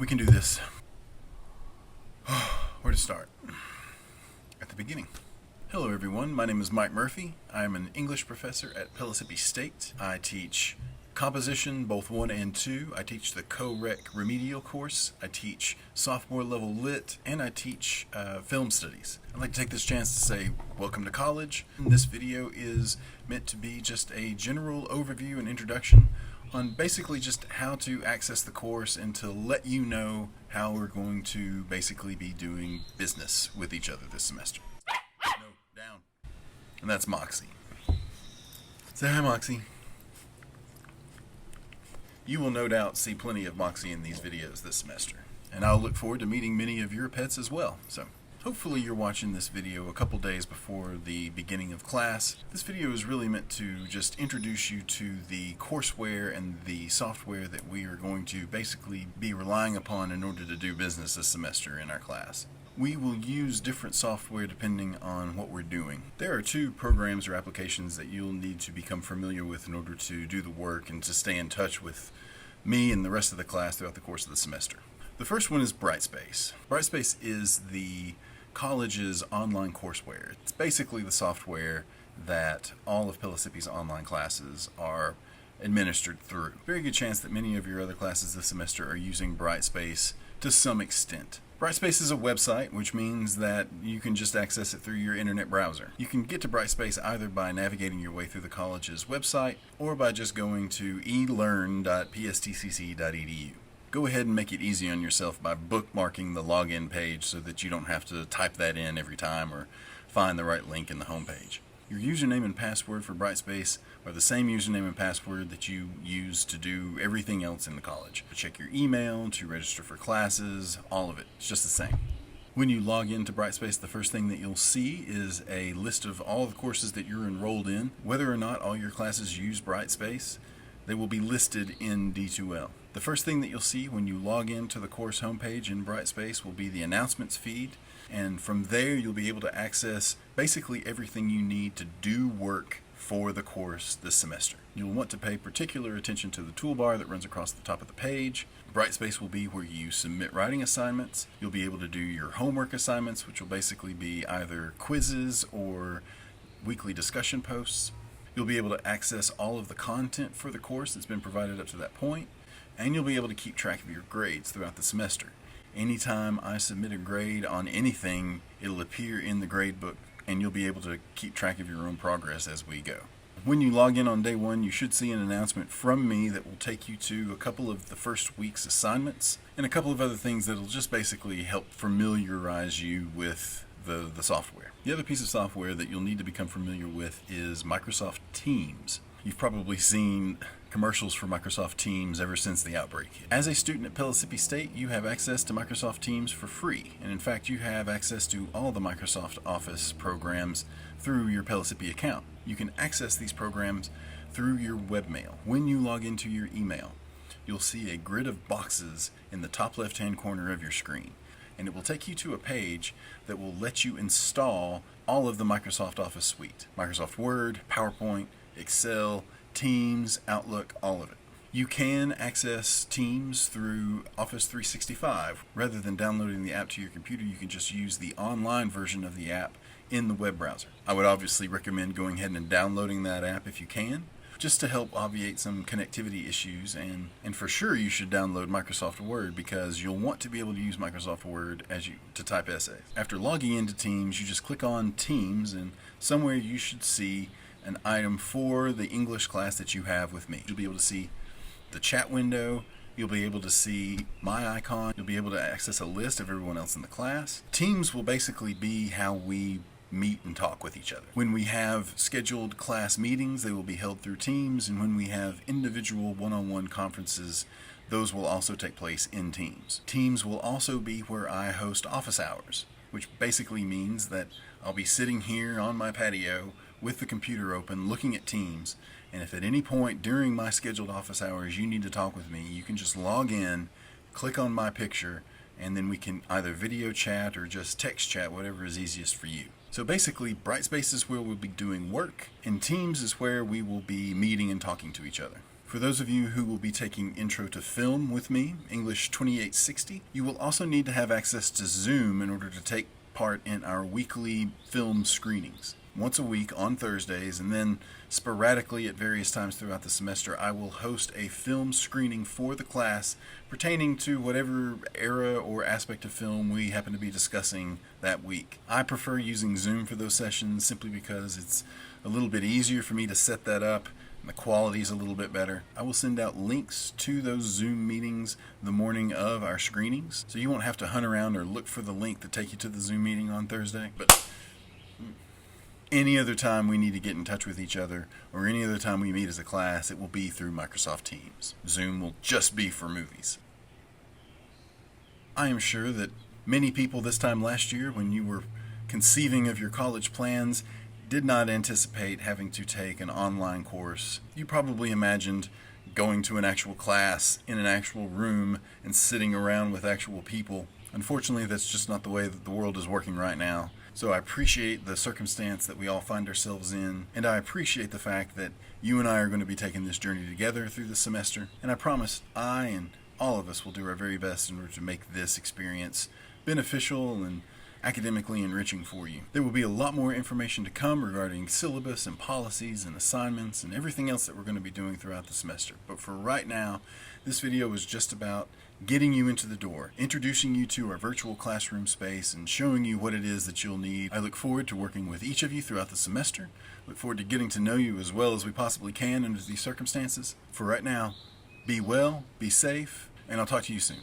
We can do this. Where to start? At the beginning. Hello everyone, my name is Mike Murphy. I am an English professor at Mississippi State. I teach composition, both 1 and 2. I teach the co-rec remedial course. I teach sophomore level lit, and I teach film studies. I'd like to take this chance to say welcome to college. This video is meant to be just a general overview and introduction on basically just how to access the course and to let you know how we're going to basically be doing business with each other this semester. No, down. And that's Moxie. Say hi, Moxie. You will no doubt see plenty of Moxie in these videos this semester, and I'll look forward to meeting many of your pets as well. So hopefully you're watching this video a couple days before the beginning of class. This video is really meant to just introduce you to the courseware and the software that we are going to basically be relying upon in order to do business this semester in our class. We will use different software depending on what we're doing. There are 2 programs or applications that you'll need to become familiar with in order to do the work and to stay in touch with me and the rest of the class throughout the course of the semester. The first one is Brightspace. Brightspace is the college's online courseware. It's basically the software that all of Mississippi's online classes are administered through. Very good chance that many of your other classes this semester are using Brightspace to some extent. Brightspace is a website, which means that you can just access it through your internet browser. You can get to Brightspace either by navigating your way through the college's website or by just going to elearn.pstcc.edu. Go ahead and make it easy on yourself by bookmarking the login page so that you don't have to type that in every time or find the right link in the home page. Your username and password for Brightspace are the same username and password that you use to do everything else in the college. Check your email, to register for classes, all of it. It's just the same. When you log into Brightspace, the first thing that you'll see is a list of all the courses that you're enrolled in. Whether or not all your classes use Brightspace, they will be listed in D2L. The first thing that you'll see when you log into the course homepage in Brightspace will be the announcements feed, and from there you'll be able to access basically everything you need to do work for the course this semester. You'll want to pay particular attention to the toolbar that runs across the top of the page. Brightspace will be where you submit writing assignments. You'll be able to do your homework assignments, which will basically be either quizzes or weekly discussion posts. You'll be able to access all of the content for the course that's been provided up to that point, and you'll be able to keep track of your grades throughout the semester. Anytime I submit a grade on anything, it'll appear in the grade book, and you'll be able to keep track of your own progress as we go. When you log in on day 1, you should see an announcement from me that will take you to a couple of the first week's assignments and a couple of other things that'll just basically help familiarize you with the software. The other piece of software that you'll need to become familiar with is Microsoft Teams. You've probably seen commercials for Microsoft Teams ever since the outbreak. As a student at Mississippi State, you have access to Microsoft Teams for free. And in fact, you have access to all the Microsoft Office programs through your Mississippi account. You can access these programs through your webmail. When you log into your email, you'll see a grid of boxes in the top left-hand corner of your screen. And it will take you to a page that will let you install all of the Microsoft Office suite. Microsoft Word, PowerPoint, Excel, Teams, Outlook, all of it. You can access Teams through Office 365. Rather than downloading the app to your computer, you can just use the online version of the app in the web browser. I would obviously recommend going ahead and downloading that app if you can, just to help obviate some connectivity issues, and for sure you should download Microsoft Word because you'll want to be able to use Microsoft Word to type essays. After logging into Teams, you just click on Teams, and somewhere you should see an item for the English class that you have with me. You'll be able to see the chat window, you'll be able to see my icon, you'll be able to access a list of everyone else in the class. Teams will basically be how we meet and talk with each other. When we have scheduled class meetings, they will be held through Teams, and when we have individual one-on-one conferences, those will also take place in Teams. Teams will also be where I host office hours, which basically means that I'll be sitting here on my patio with the computer open looking at Teams, and if at any point during my scheduled office hours you need to talk with me, you can just log in, click on my picture, and then we can either video chat or just text chat, whatever is easiest for you. So basically, Brightspace is where we'll be doing work, and Teams is where we will be meeting and talking to each other. For those of you who will be taking Intro to Film with me, English 2860, you will also need to have access to Zoom in order to take part in our weekly film screenings. Once a week on Thursdays, and then sporadically at various times throughout the semester, I will host a film screening for the class pertaining to whatever era or aspect of film we happen to be discussing that week. I prefer using Zoom for those sessions simply because it's a little bit easier for me to set that up. The quality is a little bit better. I will send out links to those Zoom meetings the morning of our screenings, so you won't have to hunt around or look for the link to take you to the Zoom meeting on Thursday. But any other time we need to get in touch with each other, or any other time we meet as a class, it will be through Microsoft Teams. Zoom will just be for movies. I am sure that many people this time last year, when you were conceiving of your college plans, did not anticipate having to take an online course. You probably imagined going to an actual class in an actual room and sitting around with actual people. Unfortunately, that's just not the way that the world is working right now. So I appreciate the circumstance that we all find ourselves in, and I appreciate the fact that you and I are going to be taking this journey together through the semester, and I promise I and all of us will do our very best in order to make this experience beneficial and academically enriching for you. There will be a lot more information to come regarding syllabus and policies and assignments and everything else that we're going to be doing throughout the semester. But for right now, this video was just about getting you into the door, introducing you to our virtual classroom space, and showing you what it is that you'll need. I look forward to working with each of you throughout the semester. Look forward to getting to know you as well as we possibly can under these circumstances. For right now, be well, be safe, and I'll talk to you soon.